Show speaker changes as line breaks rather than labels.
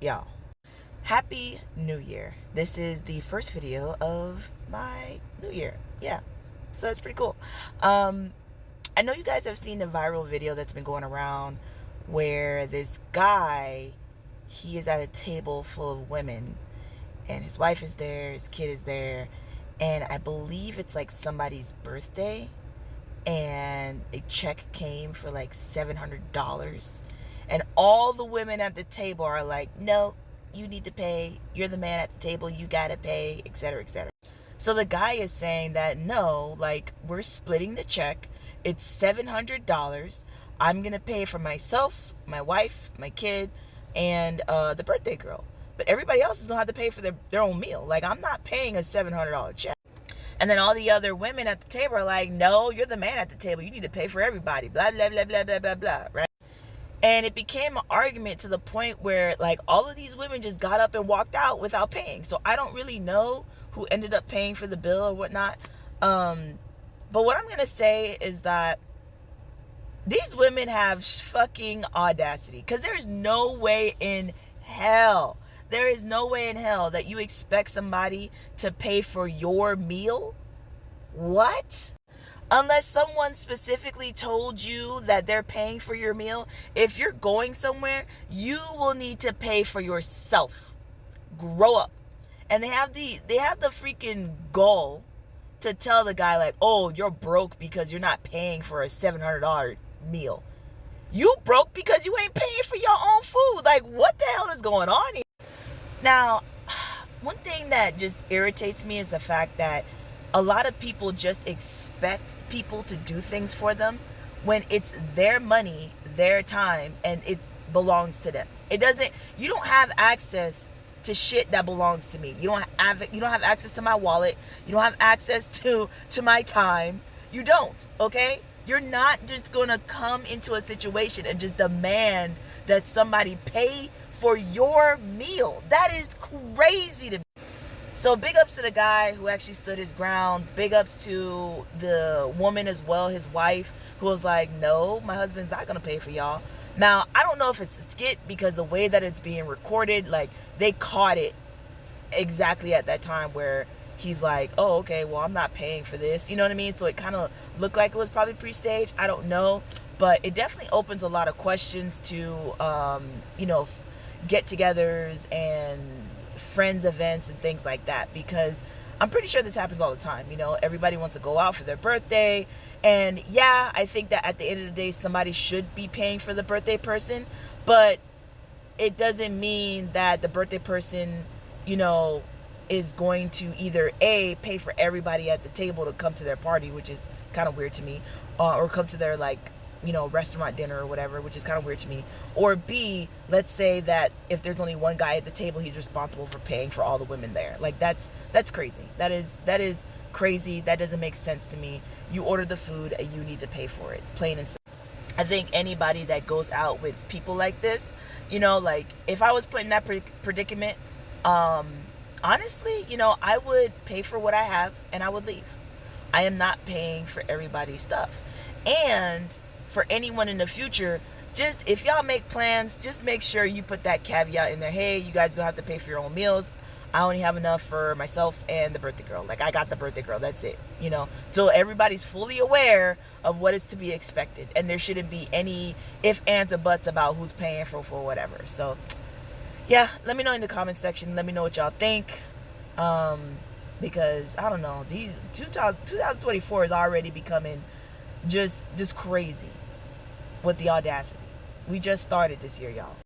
y'all, happy new year. This is the first video of my new year. Yeah, so that's pretty cool. I know you guys have seen the viral video that's been going around where this guy, he is at a table full of women and his wife is there, his kid is there, and I believe it's like somebody's birthday, and a check came for like $700, and all the women at the table are like, no, you need to pay, you're the man at the table, you gotta pay, etc., etc. So the guy is saying that no, like, we're splitting the check, it's $700, I'm gonna pay for myself, my wife, my kid, and the birthday girl, but everybody else is gonna have to pay for their own meal. Like, I'm not paying a $700 check. And then all the other women at the table are like, no, you're the man at the table, you need to pay for everybody, blah blah blah blah blah blah blah, right? And it became an argument to the point where, like, all of these women just got up and walked out without paying. So I don't really know who ended up paying for the bill or whatnot. But what I'm going to say is that these women have fucking audacity. Because there's no way in hell, that you expect somebody to pay for your meal. What? Unless someone specifically told you that they're paying for your meal, if you're going somewhere, you will need to pay for yourself. Grow up. And they have the freaking gall to tell the guy, like, oh, you're broke because you're not paying for a $700 meal. You broke because you ain't paying for your own food. Like, what the hell is going on here? Now, one thing that just irritates me is the fact that a lot of people just expect people to do things for them when it's their money, their time, and it belongs to them. You don't have access to shit that belongs to me. You don't have access to my wallet. You don't have access to my time. You don't, okay? You're not just gonna come into a situation and just demand that somebody pay for your meal. That is crazy to me. So big ups to the guy who actually stood his grounds. Big ups to the woman as well, his wife, who was like, no, my husband's not going to pay for y'all. Now, I don't know if it's a skit, because the way that it's being recorded, like, they caught it exactly at that time where he's like, oh, okay, well, I'm not paying for this. You know what I mean? So it kind of looked like it was probably pre-staged. I don't know. But it definitely opens a lot of questions to, get-togethers and friends events and things like that, because I'm pretty sure this happens all the time. Everybody wants to go out for their birthday, and yeah, I think that at the end of the day somebody should be paying for the birthday person, but it doesn't mean that the birthday person is going to either A, pay for everybody at the table to come to their party, which is kind of weird to me, or come to their restaurant dinner or whatever, which is kind of weird to me. Or B, let's say that if there's only one guy at the table, he's responsible for paying for all the women there. Like, that's crazy. That is crazy. That doesn't make sense to me. You order the food and you need to pay for it, plain and simple. I think anybody that goes out with people like this, like, if I was put in that predicament, honestly, I would pay for what I have and I would leave. I am not paying for everybody's stuff. And for anyone in the future, just, if y'all make plans, just make sure you put that caveat in there. Hey, you guys gonna have to pay for your own meals. I only have enough for myself and the birthday girl. Like, I got the birthday girl, that's it. So everybody's fully aware of what is to be expected, and there shouldn't be any ifs, ands, or buts about who's paying for whatever. So yeah, let me know in the comment section. Let me know what y'all think, because I don't know, these 2024 is already becoming just crazy with the audacity. We just started this year, y'all.